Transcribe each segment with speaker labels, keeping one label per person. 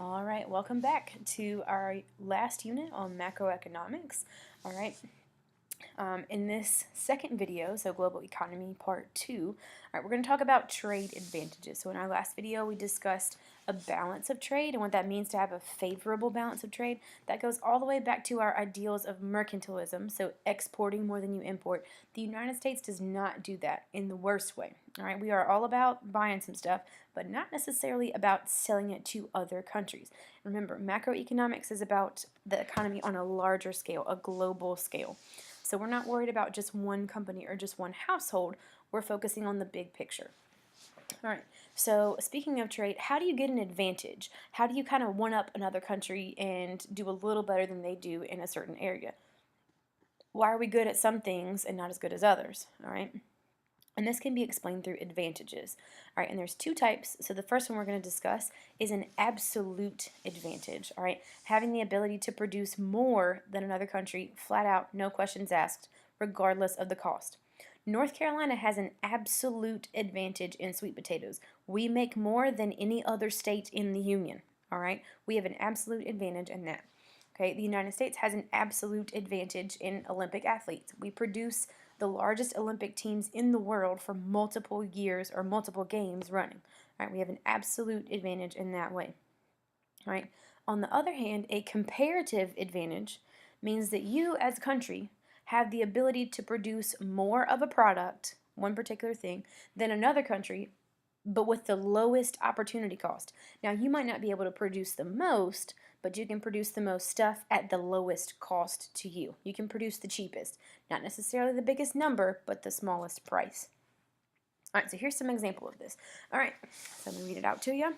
Speaker 1: All right, welcome back to our last unit on macroeconomics. All right, in this second video, so global economy part 2, all right, we're going to talk about trade advantages. So in our last video, we discussed a balance of trade and what that means to have a favorable balance of trade. That goes all the way back to our ideals of mercantilism, so exporting more than you import. The United States does not do that in the worst way. All right, we are all about buying some stuff, but not necessarily about selling it to other countries. Remember, macroeconomics is about the economy on a larger scale, a global scale. So we're not worried about just one company or just one household. We're focusing on the big picture. All right, so speaking of trade, how do you get an advantage? How do you kind of one-up another country and do a little better than they do in a certain area? Why are we good at some things and not as good as others? All right. And this can be explained through advantages. All right, and there's two types. So the first one we're going to discuss is an absolute advantage. All right, having the ability to produce more than another country, flat out, no questions asked, regardless of the cost. North Carolina has an absolute advantage in sweet potatoes. We make more than any other state in the union. All right, we have an absolute advantage in that. Okay, the United States has an absolute advantage in Olympic athletes. We produce the largest Olympic teams in the world for multiple years or multiple games running. All right, we have an absolute advantage in that way. All right. On the other hand, a comparative advantage means that you as a country have the ability to produce more of a product, one particular thing, than another country, but with the lowest opportunity cost. Now, you might not be able to produce the most, but you can produce the most stuff at the lowest cost to you. You can produce the cheapest. Not necessarily the biggest number, but the smallest price. All right, so here's some example of this. All right, so I'm going to read it out to you.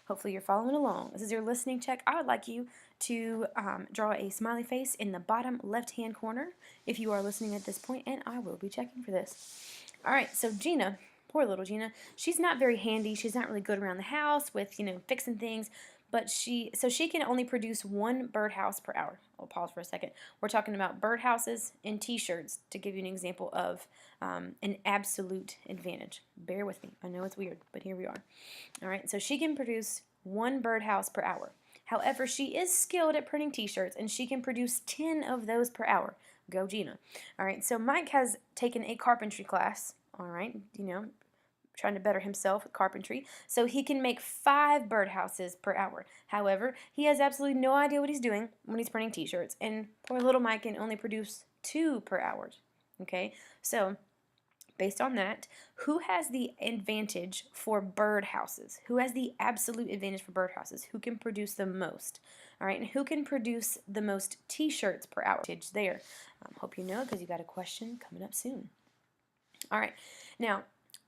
Speaker 1: Hopefully you're following along. This is your listening check. I would like you to draw a smiley face in the bottom left-hand corner if you are listening at this point, and I will be checking for this. All right, so Gina, poor little Gina, she's not very handy. She's not really good around the house with, fixing things, but she can only produce one birdhouse per hour. I'll pause for a second. We're talking about birdhouses and t-shirts to give you an example of an absolute advantage. Bear with me. I know it's weird, but here we are. All right, so she can produce one birdhouse per hour. However, she is skilled at printing t-shirts, and she can produce 10 of those per hour. Go Gina. All right, so Mike has taken a carpentry class, all right, trying to better himself with carpentry, so he can make 5 birdhouses per hour. However, he has absolutely no idea what he's doing when he's printing t-shirts, and poor little Mike can only produce 2 per hour. Okay, so based on that, who has the advantage for birdhouses? Who has the absolute advantage for birdhouses? Who can produce the most? All right, and who can produce the most t-shirts per hour? There. Hope you know because you got a question coming up soon. All right, now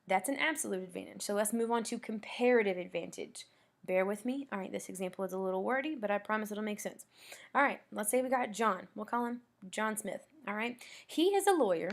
Speaker 1: that's an absolute advantage. So let's move on to comparative advantage. Bear with me. All right, this example is a little wordy, but I promise it'll make sense. All right, let's say we got John. We'll call him John Smith. All right, he is a lawyer.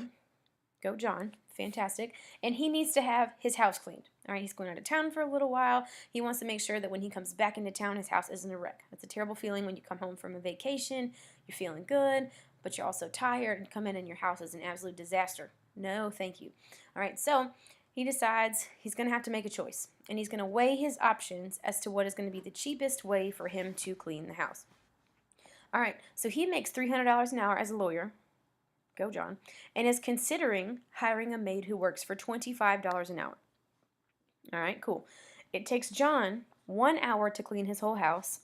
Speaker 1: Go John. Fantastic. And he needs to have his house cleaned. All right, he's going out of town for a little while. He wants to make sure that when he comes back into town, his house isn't a wreck. That's a terrible feeling when you come home from a vacation. You're feeling good, but you're also tired, and come in and your house is an absolute disaster. No, thank you. All right, so he decides he's going to have to make a choice, and he's going to weigh his options as to what is going to be the cheapest way for him to clean the house. All right, so he makes $300 an hour as a lawyer. Go John, and is considering hiring a maid who works for $25 an hour. All right, cool. It takes John 1 hour to clean his whole house.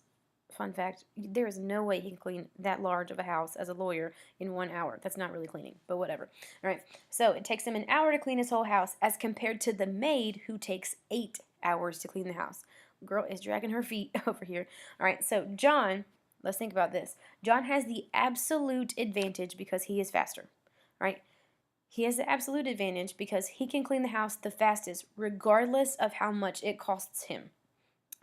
Speaker 1: Fun fact, there is no way he can clean that large of a house as a lawyer in 1 hour. That's not really cleaning, but whatever. All right, so it takes him an hour to clean his whole house as compared to the maid who takes 8 hours to clean the house. Girl is dragging her feet over here. All right, so John, let's think about this. John has the absolute advantage because he is faster, right? He has the absolute advantage because he can clean the house the fastest regardless of how much it costs him,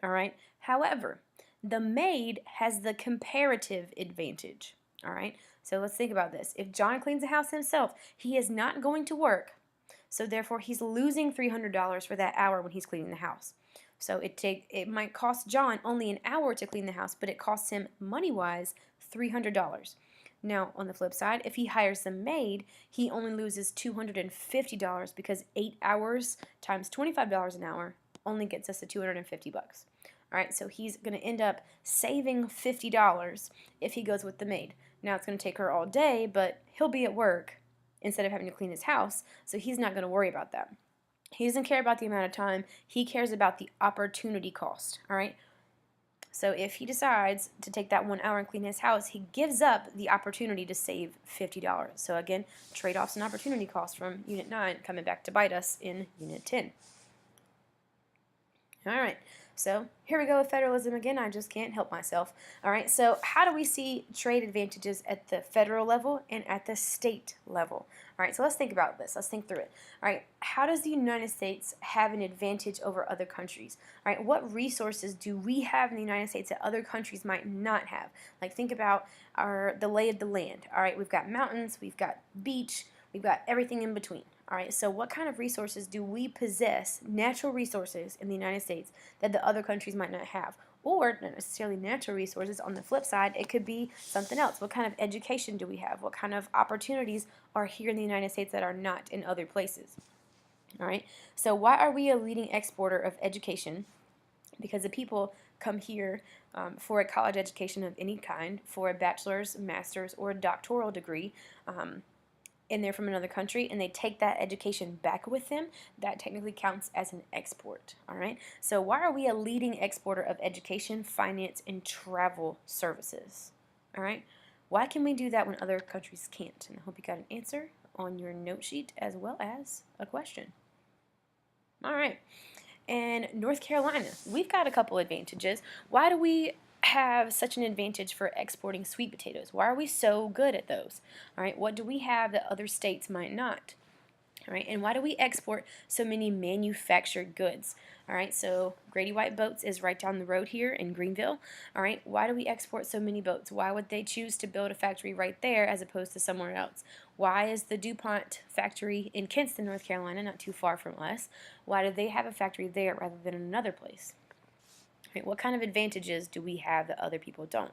Speaker 1: all right? However, the maid has the comparative advantage, all right? So let's think about this. If John cleans the house himself, he is not going to work, so therefore he's losing $300 for that hour when he's cleaning the house. So it might cost John only an hour to clean the house, but it costs him money-wise $300. Now, on the flip side, if he hires the maid, he only loses $250 because 8 hours times $25 an hour only gets us to $250. All right, so he's going to end up saving $50 if he goes with the maid. Now it's going to take her all day, but he'll be at work instead of having to clean his house, so he's not going to worry about that. He doesn't care about the amount of time. He cares about the opportunity cost, all right? So if he decides to take that 1 hour and clean his house, he gives up the opportunity to save $50. So again, trade-offs and opportunity costs from Unit 9 coming back to bite us in Unit 10. All right, so here we go with federalism again. I just can't help myself. All right, so how do we see trade advantages at the federal level and at the state level? All right, so let's think about this. Let's think through it. All right, how does the United States have an advantage over other countries? All right, what resources do we have in the United States that other countries might not have? Like think about the lay of the land. All right, we've got mountains, we've got beach, we've got everything in between. All right, so what kind of resources do we possess, natural resources in the United States that the other countries might not have? Or not necessarily natural resources. On the flip side, it could be something else. What kind of education do we have? What kind of opportunities are here in the United States that are not in other places? All right, so why are we a leading exporter of education? Because the people come here for a college education of any kind, for a bachelor's, master's, or a doctoral degree, and they're from another country, and they take that education back with them. That technically counts as an export. All right, so why are we a leading exporter of education, finance, and travel services? All right, why can we do that when other countries can't? And I hope you got an answer on your note sheet as well as a question. All right, and North Carolina, we've got a couple advantages. Why do we have such an advantage for exporting sweet potatoes? Why are we so good at those? All right, what do we have that other states might not? All right, and why do we export so many manufactured goods? All right, so Grady White Boats is right down the road here in Greenville. All right, why do we export so many boats? Why would they choose to build a factory right there as opposed to somewhere else? Why is the DuPont factory in Kinston, North Carolina, not too far from us? Why do they have a factory there rather than in another place? Right, what kind of advantages do we have that other people don't?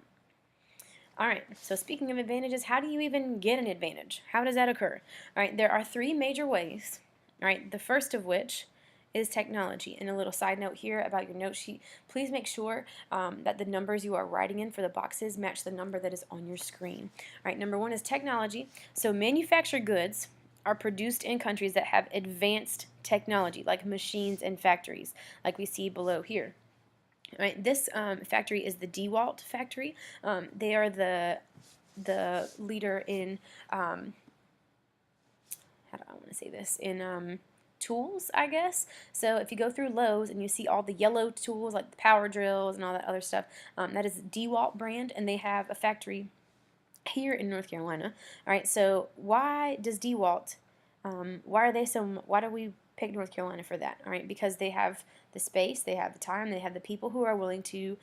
Speaker 1: All right, so speaking of advantages, how do you even get an advantage? How does that occur? All right, there are three major ways. All right, the first of which is technology. And a little side note here about your note sheet, please make sure that the numbers you are writing in for the boxes match the number that is on your screen. All right, number one is technology. So manufactured goods are produced in countries that have advanced technology, like machines and factories, like we see below here. All right, this factory is the DeWalt factory. They are the leader in how do I want to say this, in tools, I guess. So if you go through Lowe's and you see all the yellow tools like the power drills and all that other stuff, that is DeWalt brand, and they have a factory here in North Carolina. All right, so why does DeWalt, why do we pick North Carolina for that? All right, because they have the space, they have the time, they have the people who are willing to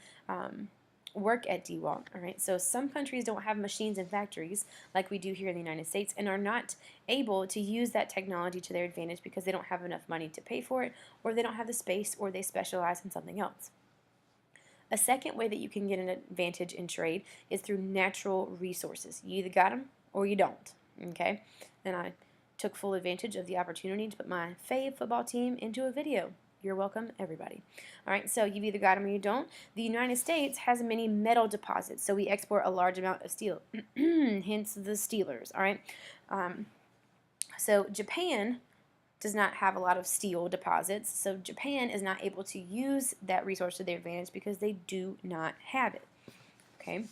Speaker 1: work at DeWalt. All right, so some countries don't have machines and factories like we do here in the United States and are not able to use that technology to their advantage because they don't have enough money to pay for it, or they don't have the space, or they specialize in something else. A second way that you can get an advantage in trade is through natural resources. You either got them or you don't, okay? And I took full advantage of the opportunity to put my fave football team into a video. You're welcome, everybody. All right, so you've either got them or you don't. The United States has many metal deposits, so we export a large amount of steel, hence the Steelers, all right? So Japan does not have a lot of steel deposits, so Japan is not able to use that resource to their advantage because they do not have it, okay?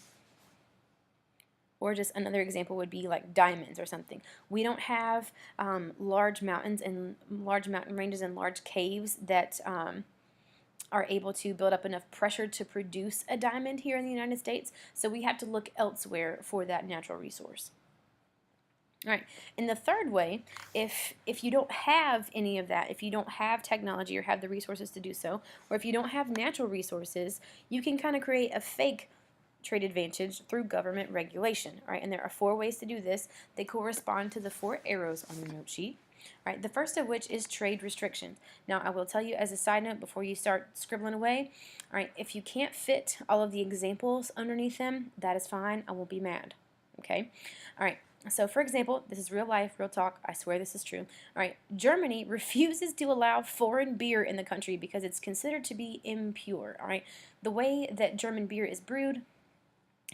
Speaker 1: Or just another example would be like diamonds or something. We don't have large mountains and large mountain ranges and large caves that are able to build up enough pressure to produce a diamond here in the United States, so we have to look elsewhere for that natural resource. All right, and the third way, if you don't have any of that, if you don't have technology or have the resources to do so, or if you don't have natural resources, you can kind of create a fake trade advantage through government regulation. All right, and there are 4 ways to do this. They correspond to the 4 arrows on your note sheet. All right, the first of which is trade restrictions. Now, I will tell you as a side note before you start scribbling away, all right, if you can't fit all of the examples underneath them, that is fine. I won't be mad, okay? All right, So, for example, this is real life, real talk. I swear this is true. All right, Germany refuses to allow foreign beer in the country because it's considered to be impure. All right, the way that German beer is brewed,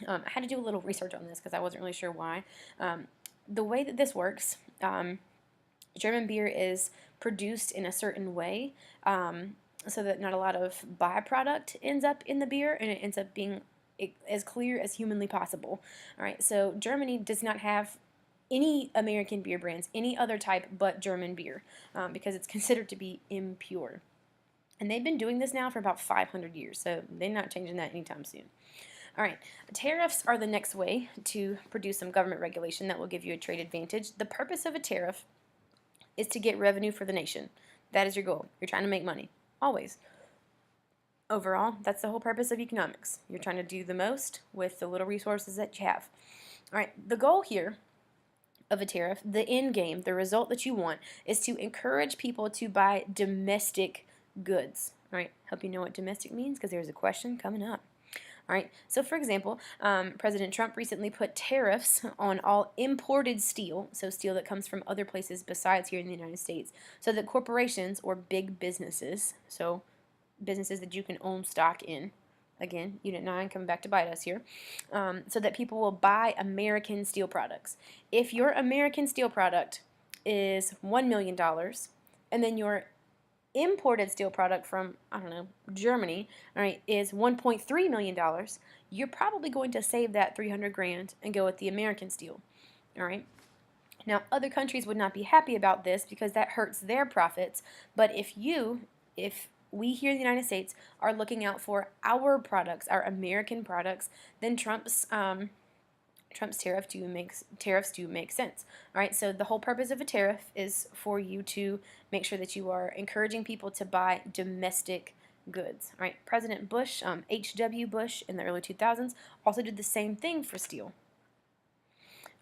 Speaker 1: I had to do a little research on this because I wasn't really sure why. The way that this works, German beer is produced in a certain way so that not a lot of byproduct ends up in the beer and it ends up being as clear as humanly possible. All right, so Germany does not have any American beer brands, any other type but German beer, because it's considered to be impure. And they've been doing this now for about 500 years, so they're not changing that anytime soon. All right, tariffs are the next way to produce some government regulation that will give you a trade advantage. The purpose of a tariff is to get revenue for the nation. That is your goal. You're trying to make money, always. Overall, that's the whole purpose of economics. You're trying to do the most with the little resources that you have. All right, the goal here of a tariff, the end game, the result that you want, is to encourage people to buy domestic goods. All right, hope you know what domestic means because there's a question coming up. All right, so for example, President Trump recently put tariffs on all imported steel, so steel that comes from other places besides here in the United States, so that corporations or big businesses, so businesses that you can own stock in, again, Unit 9 coming back to bite us here, so that people will buy American steel products. If your American steel product is $1 million, and then your imported steel product from, I don't know, Germany, all right, is $1.3 million, you're probably going to save that 300 grand and go with the American steel, all right? Now, other countries would not be happy about this because that hurts their profits, but if we here in the United States are looking out for our products, our American products, then Trump's tariffs do make sense. All right, so the whole purpose of a tariff is for you to make sure that you are encouraging people to buy domestic goods. All right, President Bush, H.W. Bush in the early 2000s, also did the same thing for steel.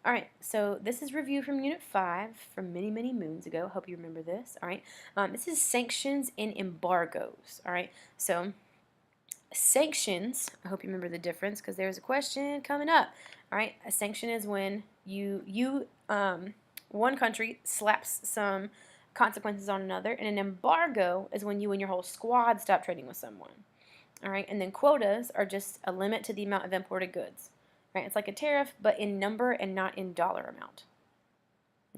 Speaker 1: All right, so this is review from Unit 5 from many, many moons ago. Hope you remember this. All right, this is sanctions and embargoes. All right, so sanctions, I hope you remember the difference because there's a question coming up. All right, a sanction is when one country slaps some consequences on another, and an embargo is when you and your whole squad stop trading with someone. All right, and then quotas are just a limit to the amount of imported goods. Right, it's like a tariff, but in number and not in dollar amount.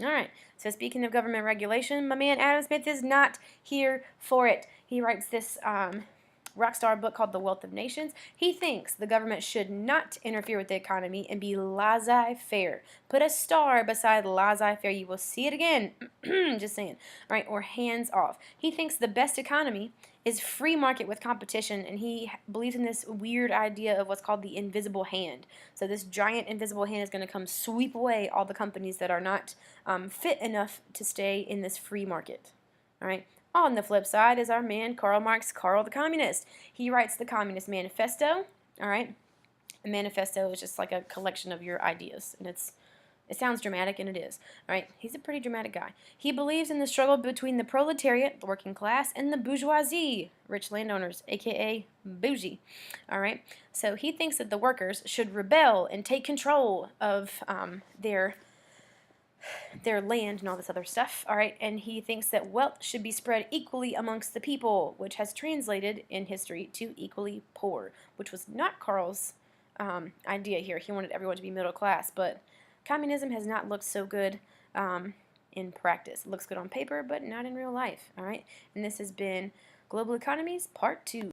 Speaker 1: All right, so speaking of government regulation, my man Adam Smith is not here for it. He writes this rockstar book called The Wealth of Nations. He thinks the government should not interfere with the economy and be laissez-faire. Put a star beside laissez-faire. You will see it again. Just saying. All right, or hands off. He thinks the best economy is free market with competition, and he believes in this weird idea of what's called the invisible hand. So this giant invisible hand is going to come sweep away all the companies that are not fit enough to stay in this free market. All right. On the flip side is our man Karl Marx, Karl the Communist. He writes the Communist Manifesto. All right. A manifesto is just like a collection of your ideas, and it sounds dramatic, and it is. All right, he's a pretty dramatic guy. He believes in the struggle between the proletariat, the working class, and the bourgeoisie, rich landowners, aka bougie. All right, so he thinks that the workers should rebel and take control of their land and all this other stuff. All right, and he thinks that wealth should be spread equally amongst the people, which has translated in history to equally poor, which was not Karl's idea here. He wanted everyone to be middle class, but communism has not looked so good in practice. It looks good on paper, but not in real life. All right, and this has been Global Economies Part 2.